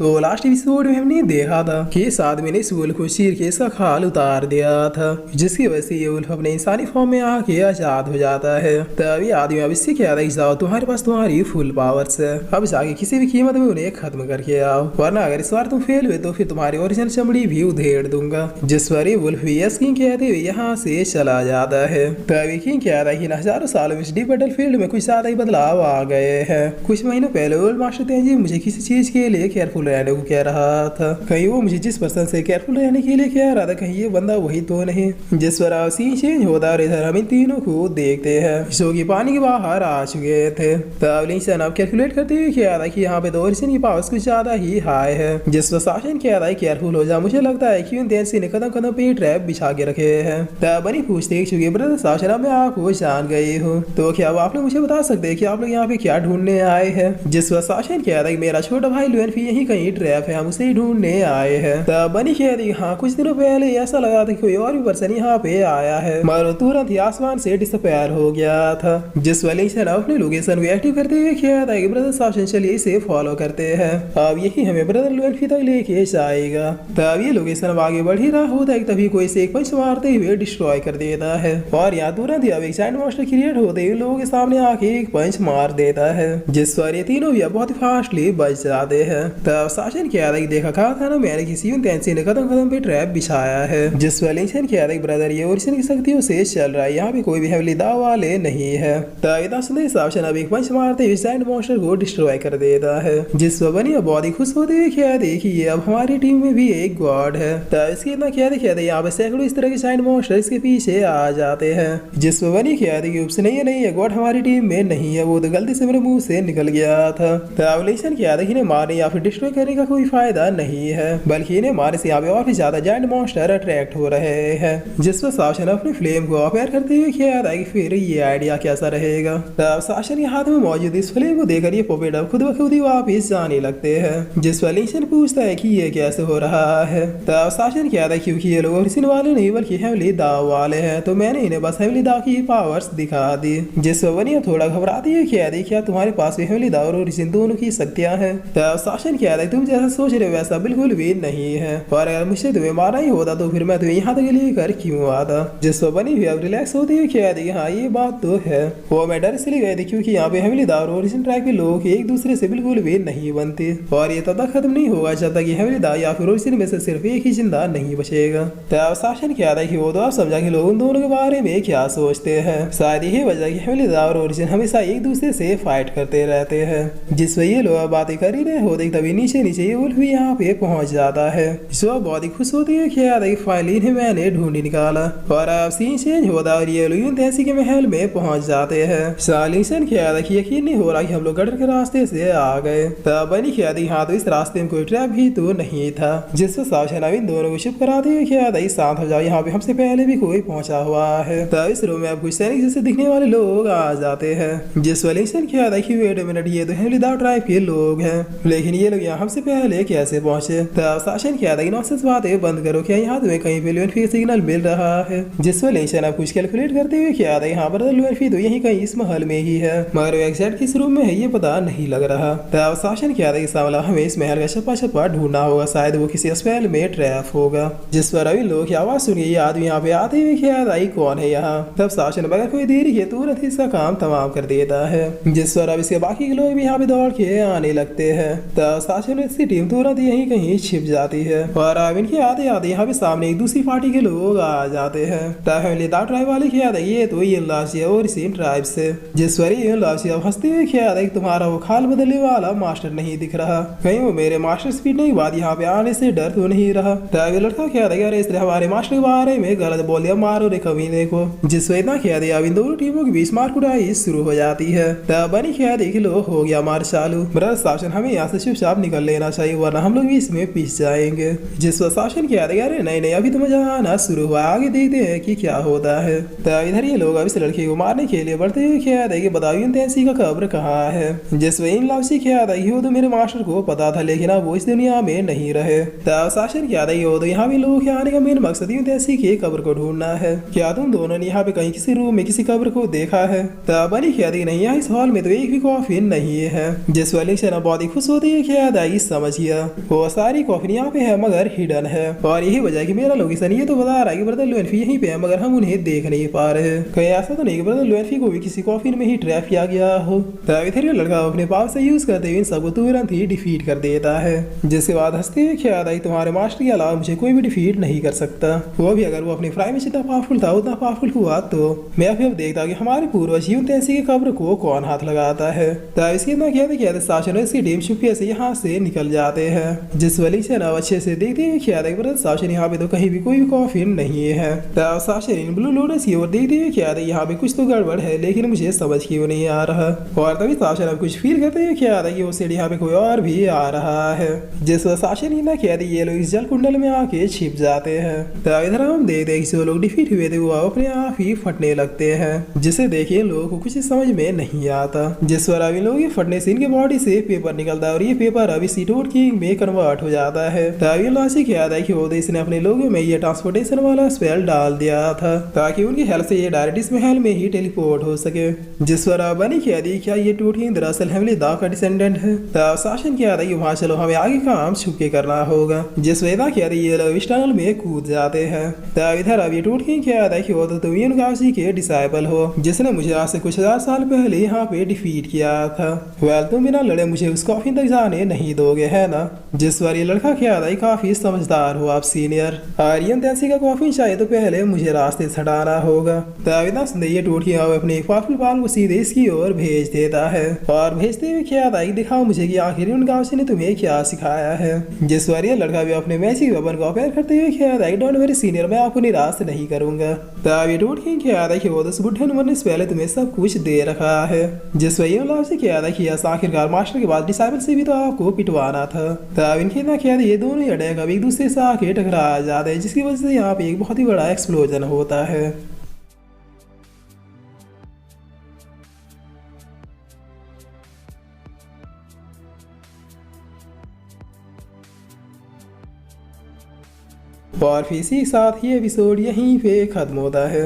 तो last episode में हमने देखा था कि इस आदमी ने इस वुल्फ को चीर के इसका खाल उतार दिया था, जिसकी वजह से ये वुल्फ अपने इंसानी फॉर्म में आके आजाद हो जाता है। तभी आदमी अब इससे कहता है जाओ तुम्हारे पास तुम्हारी फुल पावर्स है, अब जाके किसी भी कीमत में उन्हें खत्म करके आओ, वरना अगर इस बार तुम फेल हुए तो फिर तुम्हारी ओरिजिनल चमड़ी भी उधेड़ दूंगा। जिस पर ये वुल्फ भी यस किंग कहते हुए यहाँ से चला जाता है। तभी किंग कहता है कि हजारों सालों में डीप बैटल फील्ड में कुछ ज्यादा ही बदलाव आ गए हैं। कुछ महीनों पहले ओल्ड मास्टर तेजी मुझे किसी चीज के लिए केयरफुल रहने को कह रहा था, कहीं वो मुझे जिस पर्सन से केयरफुल रहने के लिए कह रहा था कहीं ये बंदा वही तो नहीं। जिस पर सीन चेंज होता और इधर हम इन तीनों को देखते हैं जो कि पानी के बाहर आ चुके थे। तब लिंसन अब कैलकुलेट करते हुए कह रहा है कि यहाँ पे तो ओरिजिन की पावर्स कुछ ज्यादा ही हाई है। जिस पर शासन कह रहा है केयरफुल हो जा, मुझे लगता है कि उन तेजी ने कदम कदम पे ट्रैप बिछा के रखे हैं। तब बनी पूछते चुके ब्रदर शासन मैं आपको जान गई हूँ, तो क्या आप लोग मुझे बता सकते हैं कि आप लोग यहाँ पे क्या ढूंढने आए हैं। जिस पर शासन कह रहा है मेरा छोटा भाई लुएनफी यही कहीं ट्रैप है, हम उसे ढूंढने आए हैं। तब बनी कह रही हाँ कुछ दिनों पहले ऐसा लगा था कोई और भी पर्सन यहाँ पे आया है, मगर तुरंत ही आसमान से डिसअपीयर हो गया था। जिस वाले अपने लोकेशन को एक्टिव करते हुए कहा था कि ब्रदर शासन चलिए इसे फॉलो करते हैं, अब यही हमें ब्रदर लुएनफी तक लेके जाएगा। तब ये लोकेशन आगे बढ़ ही रहा होता है तभी कोई से एक पंच मारते हुए डिस्ट्रॉय कर देता है और यहाँ तुरंत ही अब एक जायंट मॉन्स्टर क्रिएट होते हुए लोगों के सामने आके एक पंच मार देता है, जिस पर ये तीनों भी बहुत ही फास्टली बच जाते हैं। तब शासन कह रहा देखा कहा था ना मैंने किसी तेंसी ने कदम कदम पे ट्रैप बिछाया है। जिस पर लिंसन कह रहा ब्रदर ये ओरिजिन की शक्तियों से चल रहा है, यहाँ पे कोई भी हेवली दाव वाले नहीं है। तब इतना सुनते शासन अब एक पंच मारते हुए जायंट मॉन्स्टर को डिस्ट्रॉय कर देता है। जिस पर बनी अब बहुत ही खुश होते हुए कह दे कि ये अब हमारी टीम में भी एक गॉड है। तब इसके इतना कह दे यहाँ पे सैकड़ों इस तरह के जायंट मॉन्स्टर इसके पीछे आ जाते हैं। जिस पर बनी कह दे कि नहीं है गॉड हमारी टीम में नहीं है, वो तो गलती से मेरे मुंह से निकल गया था। तब लिंसन कह दे इन्हें मारने या फिर डिस्ट्रॉय करने का कोई फायदा नहीं है, बल्कि इन्हें मारने से यहाँ पे और भी ज्यादा जायंट मॉन्स्टर अट्रैक्ट हो रहे हैं। जिस पर शासन अपने फ्लेम को अपेयर करते हुए कह रहा है कि फिर ये आइडिया कैसा रहेगा। तब शासन के हाथ में मौजूद इस फ्लेम को देखकर ये पॉपेट अब खुद ब खुद ही वापिस जाने लगते हैं। जिस पर लिंसन पूछता है कि ये कैसे हो रहा है। तब शासन कह रहा है क्योंकि ये लोग ओरिजिन वाले नहीं बल्कि हेवली दाव वाले हैं, तो मैंने इन्हें बस हेवली दाव की पावर्स दिखा दी। जिस पर बनी थोड़ा घबराती है कह दी क्या तुम्हारे पास भी हेवली दाव और ओरिजिन दोनों की शक्तियां हैं। तब शासन कह रहा है तुम जैसा सोच रहे हो वैसा बिल्कुल भी नहीं है, और अगर मुझे तुम्हें मारना ही होता तो फिर मैं तुम्हें यहाँ तक लेकर क्यों आता। जिस पर बनी हुई अब रिलैक्स होती हुई कह दी हाँ ये बात तो है, वो मैं डर इसलिए गई थी क्योंकि यहाँ पे हेवली दाव और ओरिजिन ट्राइब के लोग एक दूसरे से बिल्कुल भी नहीं बनते, और ये तब तक खत्म नहीं होगा जब तक हेवली दाव या फिर ओरिजिन में से सिर्फ एक ही जिंदा नहीं बचेगा। तब शासन कह रहा है कि वो तो आप समझा कि लोग उन दोनों के बारे में क्या सोचते हैं, शायद यही वजह की हेवली दाव और ओरिजिन हमेशा एक दूसरे से फाइट करते रहते हैं। जिस पर ये लोग बातें कर ही रहे होते तभी नीचे नीचे ये वुल्फ भी यहाँ पे पहुंच जाता है। जो बहुत ही खुश होती है ख्याल है फाइनली इन्हें मैंने ढूंढी निकाला, और अब सीन चेंज होता और ये लोग तैसी के महल में पहुंच जाते हैं। सालिंसन ख्याल है कि यकीन नहीं हो रहा कि हम लोग गटर के रास्ते से आ गए। तब बनी ख्याल हाँ तो इस रास्ते में कोई ट्रैप भी तो नहीं था। जिस पर सावधान इन दोनों को चुप कराते हुए ख्याल है शांत हो जाओ, यहाँ पे हमसे पहले भी कोई पहुंचा हुआ है। तब इस रूम में अब कुछ सैनिक जैसे दिखने वाले लोग आ जाते हैं। जिस पर लिंसन ख्याल है कि वेट अ मिनट ये तो हेवली दाव ट्राइब के लोग हैं, लेकिन ये लोग यहाँ हमसे पहले कैसे पहुंचे। तब शासन ख्याल है नॉनसेंस बातें बंद करो, क्या यहाँ तुम्हें कहीं पे लुएनफी सिग्नल मिल रहा है। जिस पर लिंसन अब कुछ कैलकुलेट करते हुए ख्याल है यहाँ पर लुएनफी तो यही कहीं इस महल में ही है, मगर वो एग्जैक्ट किस रूम में है ये पता नहीं लग रहा। तब शासन ख्याल है इसका मतलब हमें इस महल का छप्पा छप्पा ढूंढना होगा, शायद वो किसी स्पेल में ट्रैप होगा। जिस पर अभी लोग की आवाज सुनिए ये आदमी यहाँ पे आते हुए ख्याल आई कौन है यहाँ। तब शासन बगैर कोई देरी है तुरंत इसका काम तमाम कर देता है। जिस पर अब इसके बाकी के लोग भी यहाँ पे दौड़ के आने लगते हैं। तब शासन इसकी टीम तुरंत यहीं कहीं छिप जाती है, और अब इनके आते आते यहाँ पे सामने एक दूसरी पार्टी के लोग आ जाते हैं। तब हेवली दाव ट्राइब वाले ख्याल है ये तो ये लाशिया और इसी ट्राइब से। जिस पर ये लाशिया हंसते हुए ख्याल है तुम्हारा वो खाल बदलने वाला मास्टर नहीं दिख रहा, कहीं वो मेरे मास्टर स्पीड नहीं बाद यहाँ पे आने से डर तो नहीं रहा। तब लड़का ख्याल है इसने हमारे मास्टर के बारे में गलत बोल दिया, मारो रे कमीने को। जिस पर इतना ख्याल है अब इन दोनों टीमों के बीच मार कुटाई शुरू हो जाती है। तब बनी ख्याल है कि लो हो गया मार चालू, ब्रदर शासन हमें यहाँ से चुपचाप निकल लेना चाहिए वरना हम लोग भी इसमें पीस जाएंगे। जिस पर शासन ख्याल है अरे नहीं अभी तो मजा आना शुरू हुआ, आगे देखते हैं कि क्या होता है। तब इधर ये लोग अब इस लड़के को मारने के लिए बढ़ते हुए ख्याल है कि बताओ इन तैसी का कब्र कहाँ है। जिस पर इन लाशी ख्याल है वो तो मेरे मास्टर को पता था, लेकिन अब वो इस दुनिया में नहीं रहे। तब शासन ख्याल है वो तो यहाँ भी लोग आने का मेन मकसद यूं तैसी की कब्र को ढूंढना है। क्या तुम दोनों ने यहाँ पे कहीं किसी रूम में किसी कब्र को देखा है। तब बनी ख्याल नहीं है इस हॉल में तो एक भी कॉफिन नहीं है। जिस वाली शना बहुत ही खुश होती है ख्याल है ही समझ गया वो सारी कॉफी यहाँ पे है मगर हिडन है और यही वजह कि मेरा लोकेशन ये तो बता रहा है कि ब्रदर लुएनफी यहीं पे है मगर हम उन्हें देख नहीं पा रहे। कहीं ऐसा तो नहीं कि ब्रदर लुएनफी को भी किसी कॉफिन में ही ट्रैप किया गया हो। तभी फिर लड़का अपने पावर से यूज करते हुए इन सबको तुरंत ही डिफीट कर देता है, जिसके बाद हंसते हुए ख्याल आई तुम्हारे मास्टर के अलावा मुझे कोई भी डिफीट नहीं कर सकता। वो भी अगर वो अपनी फ्राई में जितना पावरफुल था उतना पावरफुल हुआ तो मैं अभी अब देखता कि हमारे पूर्वज यूं तैसी की कब्र को कौन हाथ लगाता है। तब इसके ना कहते साशन और इसकी टीम चुपके से यहाँ से निकल जाते हैं, जिस वली से ना अच्छे से देखते हुए ख्याल है ब्रदर साशन यहाँ पे तो कहीं भी कोई भी कॉफिन नहीं है। तब साशन इन ब्लू लोटस की ओर देखते हुए ख्याल है यहाँ पे कुछ तो गड़बड़ है लेकिन मुझे समझ क्यों नहीं आ रहा। और तभी साशन अब कुछ फील करते हुए ख्याल है कि वो सीढ़ी यहाँ पे कोई और भी आ रहा है, जिस वजह साशन ही ना कहते ये लोग इस जल कुंडल में आके छिप जाते हैं। तब इधर हम देखते हैं जो लोग डिफीट हुए थे वो अपने आप ही फटने लगते हैं, जिसे देखिए लोगों को कुछ समझ में नहीं आता। जिस पर अभी लोग फटने से इनके बॉडी से पेपर निकलता है और ये पेपर अभी सीटोट की में कन्वर्ट हो जाता है। तभी लॉजिक याद है कि वो इसने अपने लोगों में ये ट्रांसपोर्टेशन वाला स्पेल डाल दिया था ताकि उनकी हेल्प से ये डायरेक्ट इस महल में ही टेलीपोर्ट हो सके। जिस पर बनी कह दी क्या ये टूटी दरअसल हेमली दा का डिसेंडेंट है। तब शासन क्या था कि वहाँ चलो हमें आगे काम छुप के करना होगा, जिस वजह क्या था ये लोग इस टनल में कूद जाते हैं। तब इधर अब ये टूट क्या था कि वो तो तुम यूनगासी के डिसाइबल हो जिसने मुझे आज से कुछ 1000 साल पहले यहाँ पे डिफीट किया था। वेल तुम बिना लड़े मुझे उस कॉफी तक जाने नहीं दोगे है ना। जिस पर ये लड़का क्या था काफी समझदार हो आप सीनियर, आर्यन तैसी का कॉफी चाहिए तो पहले मुझे रास्ते से हटाना होगा। तब इतना सुनते ये टूट के अपने एक पावरफुल बाल को सीधे इसकी ओर भेज देता है और भेजते हुए क्या था दिखाओ मुझे कि आखिर उन गाँव ने तुम्हें क्या सिखाया है। जिस पर ये लड़का भी अपने मैजिक वेपन को अपेयर करते हुए क्या था डोंट वरी सीनियर मैं आपको निराश नहीं करूंगा। तब ये टूट के क्या था कि वो तो बुढ़े मरने से पहले तुम्हें सब कुछ दे रखा है, जिस वजह से क्या था कि आखिरकार मास्टर के बाद डिसाइबल से भी तो आपको पिटवाना था। तब इनके ना क्या था ये दोनों अटैक अब एक दूसरे से आके टकरा जाते हैं, जिसकी वजह से यहाँ पे एक बहुत ही बड़ा एक्सप्लोजन होता है। और फिर इसी के साथ ये एपिसोड यहीं पे खत्म होता है।